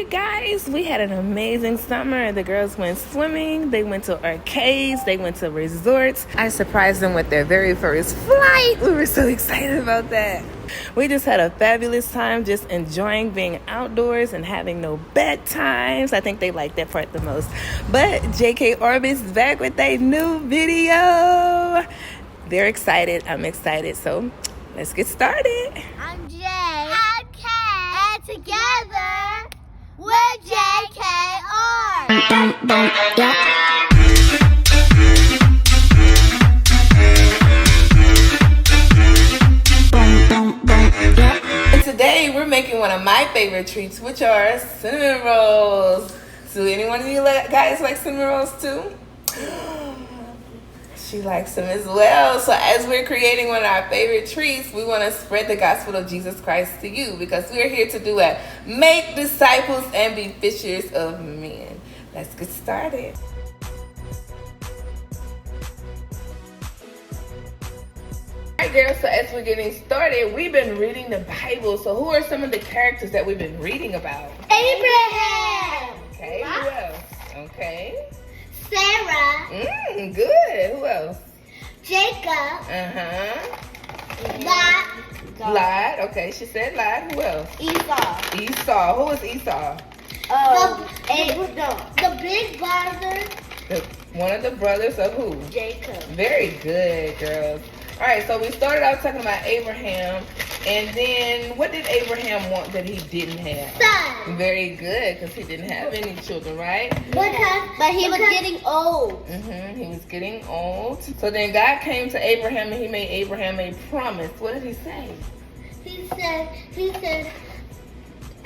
you guys. We had an amazing summer. The girls went swimming, they went to arcades, they went to resorts. I surprised them with their very first flight. We were so excited about that. We just had a fabulous time just enjoying being outdoors and having no bedtimes. I think they like that part the most. But JK Orup is back with a new video. They're excited. I'm excited. So let's get started. I'm Jay. I'm Kay. And together, we're JKR. And today we're making one of my favorite treats, which are cinnamon rolls. Do anyone of you guys like cinnamon rolls too? She likes them as well. So as we're creating one of our favorite treats, we want to spread the gospel of Jesus Christ to you because we're here to do it. Make disciples and be fishers of men. Let's get started. Alright girls, so as we're getting started, we've been reading the Bible. So who are some of the characters that we've been reading about? Abraham. Okay, who else? Okay. Sarah. Good. Who else? Jacob. Lot. Okay, she said Lot. Who else? Esau. Who is Esau? The big brother. One of the brothers of who? Jacob. Very good, girls. All right, so we started out talking about Abraham, and then what did Abraham want that he didn't have? Son. Very good, because he didn't have any children, right? But he was getting old. He was getting old. So then God came to Abraham, and he made Abraham a promise. What did he say? He said,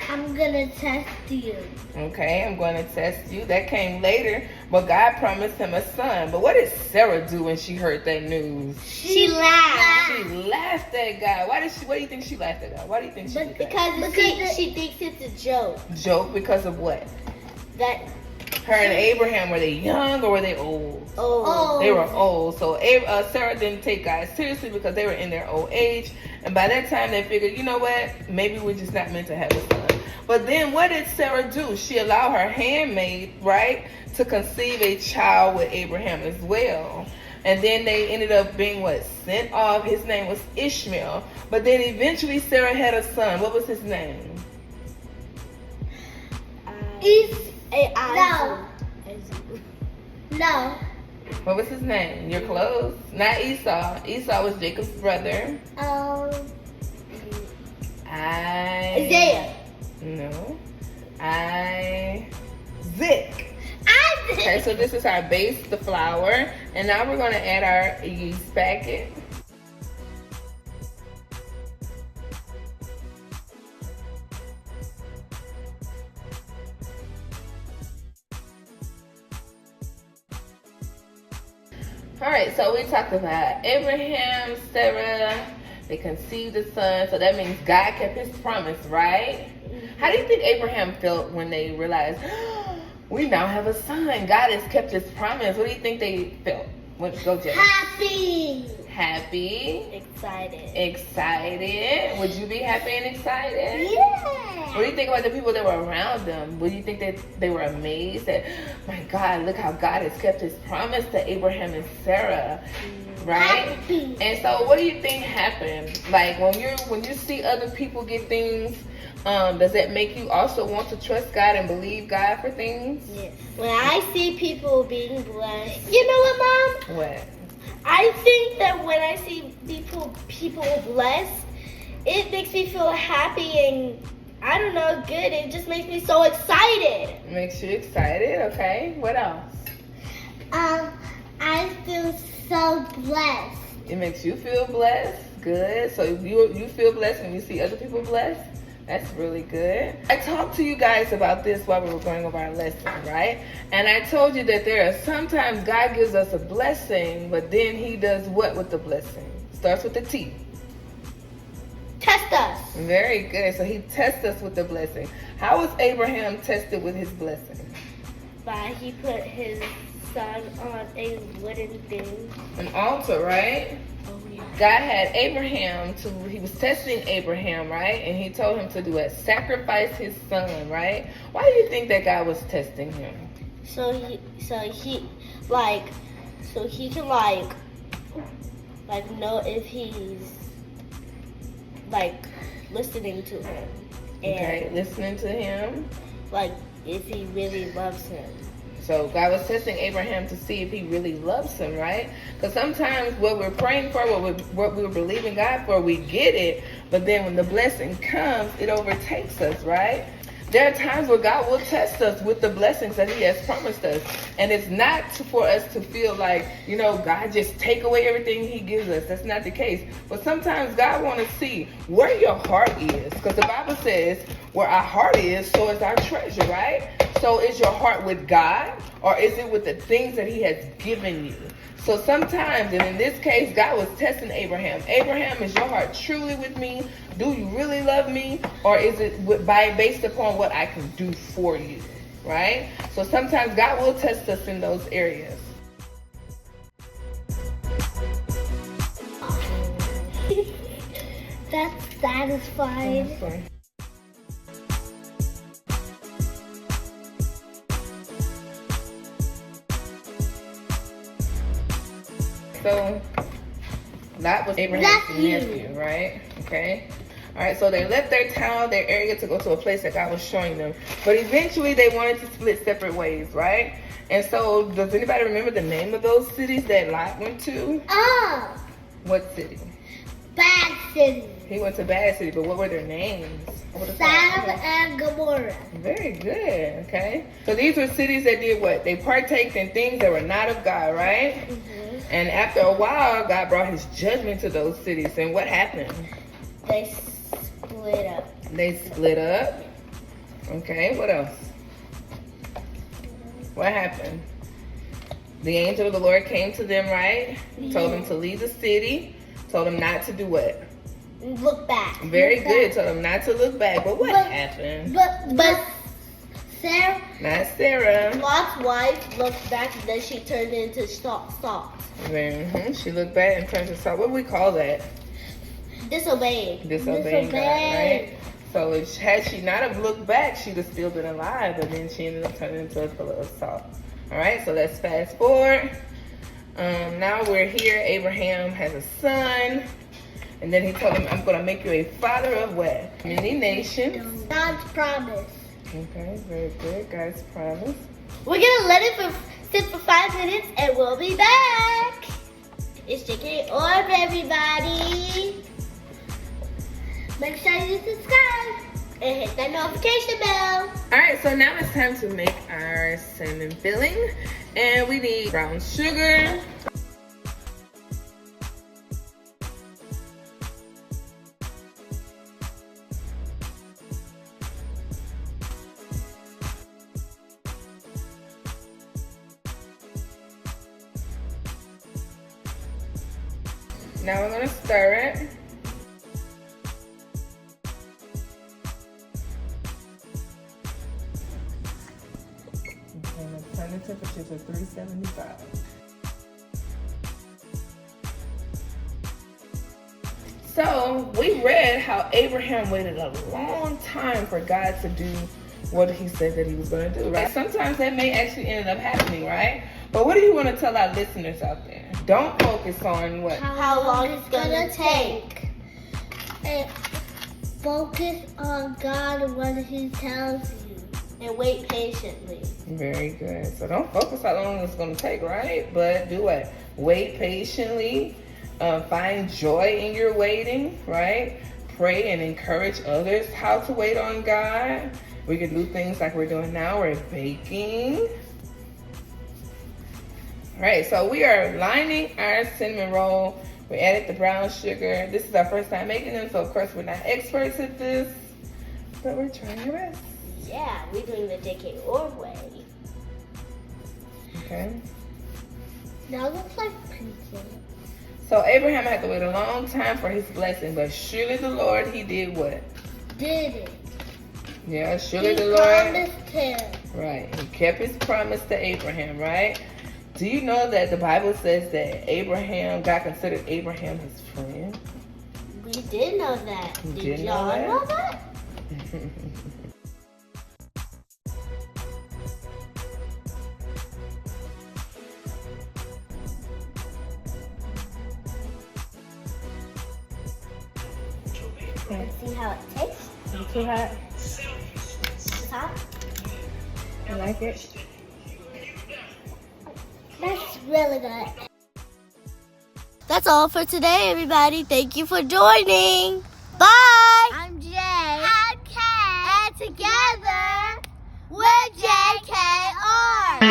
I'm gonna test you. Okay, I'm going to test you. That came later, but God promised him a son. But what did Sarah do when she heard that news? She laughed. She laughed at God. Why do you think she laughed at God? Why do you think she did that? Because she thinks it's a joke. Joke because of what? That her and Abraham, were they young or were they old? Old. They were old. So Sarah didn't take God seriously because they were in their old age. And by that time they figured, you know what? Maybe we're just not meant to have a son. But then what did Sarah do? She allowed her handmaid, right, to conceive a child with Abraham as well. And then they ended up being sent off. His name was Ishmael. But then eventually Sarah had a son. What was his name? No. What was his name? You're close. Not Esau. Esau was Jacob's brother. Isaiah. No. Isaac. Okay, so this is our base, the flour. And now we're going to add our yeast packet. All right, so we talked about Abraham, Sarah. They conceived a son, so that means God kept his promise, right? How do you think Abraham felt when they realized, we now have a son? God has kept his promise. What do you think they felt? Go, Jay. Happy. Excited. Would you be happy and excited? Yeah. What do you think about the people that were around them? Would you think that they were amazed that, my God, look how God has kept his promise to Abraham and Sarah? Right? Happy. And so what do you think happened? Like when you see other people get things, does that make you also want to trust God and believe God for things? Yes. When I see people being blessed, you know what, Mom? What? I think that when I see people blessed, it makes me feel happy and I don't know, good. It just makes me so excited. Makes you excited, okay. What else? I feel so blessed. It makes you feel blessed. Good. So you feel blessed when you see other people blessed? That's really good. I talked to you guys about this while we were going over our lesson, right? And I told you that there are sometimes God gives us a blessing, but then he does what with the blessing? Starts with the T. Test us. Very good. So he tests us with the blessing. How was Abraham tested with his blessing? He put his son on a wooden thing. An altar, right? Oh, yeah. God had Abraham he was testing Abraham, right? And he told him to do it, sacrifice his son, right? Why do you think that God was testing him? So he can know if he's listening to him. Okay, listening to him. If he really loves him. So God was testing Abraham to see if he really loves him, right? Because sometimes what we're praying for, what we're believing God for, we get it. But then when the blessing comes, it overtakes us, right? There are times where God will test us with the blessings that he has promised us. And it's not for us to feel like, God just take away everything he gives us. That's not the case. But sometimes God wants to see where your heart is. Because the Bible says where our heart is, so is our treasure, right? So is your heart with God, or is it with the things that he has given you? So sometimes, and in this case, God was testing Abraham. Abraham, is your heart truly with me? Do you really love me? Or is it based upon what I can do for you? Right? So sometimes God will test us in those areas. That's satisfying. So that was Abraham's nephew, right? Okay. All right, so they left their town, their area, to go to a place that God was showing them. But eventually they wanted to split separate ways, right? And so does anybody remember the name of those cities that Lot went to? Oh. What city? Bad City. He went to Bad City, but what were their names? Sodom and Gomorrah. Very good, okay. So these were cities that did what? They partaked in things that were not of God, right? Mm-hmm. And after a while, God brought his judgment to those cities. And what happened? They split up. They split up. Okay, what else? What happened? The angel of the Lord came to them, right? Yeah. Told them to leave the city. Told them not to do what? Look back. Very good. Told them not to look back. But what happened? But Sarah. Not Sarah. Lot's wife looked back and then she turned into salt. Mm-hmm. She looked back and turned to salt. What do we call that? Disobeying God, right? So had she not have looked back, she'd have still been alive, but then she ended up turning into a pillar of salt. All right, so let's fast forward. Now we're here. Abraham has a son, and then he told him, I'm going to make you a father of what? Many nations. God's promise. Okay, very good. God's promise. We're going to let it sit for 5 minutes, and we'll be back. It's JK Orup, everybody. Make sure you subscribe and hit that notification bell. Alright, so now it's time to make our cinnamon filling. And we need brown sugar. Now we're going to stir it. Turn the temperature to 375. So we read how Abraham waited a long time for God to do what he said that he was going to do, right? Sometimes that may actually end up happening, right? But what do you want to tell our listeners out there? Don't focus on what? How long it's going to take. And focus on God and what he tells you. And wait patiently. Very good. So don't focus how long it's going to take, right? But do what? Wait patiently. Find joy in your waiting, right? Pray and encourage others how to wait on God. We can do things like we're doing now. We're baking. All right, so we are lining our cinnamon roll. We added the brown sugar. This is our first time making them, so of course we're not experts at this, but we're trying our best. Yeah, we're doing the JK Orup way. Okay. Now it looks like pizza. So Abraham had to wait a long time for his blessing, but surely the Lord, he did what? Did it. Yeah, surely he the Lord. Promised him. Right, he kept his promise to Abraham, right? Do you know that the Bible says that God considered Abraham his friend? We did know that. Did y'all know that? Let's see how it tastes. It's too hot. It's hot. You like it? That's really good. That's all for today, everybody. Thank you for joining. Bye. I'm Jay. I'm Kay. And together, we're JKR.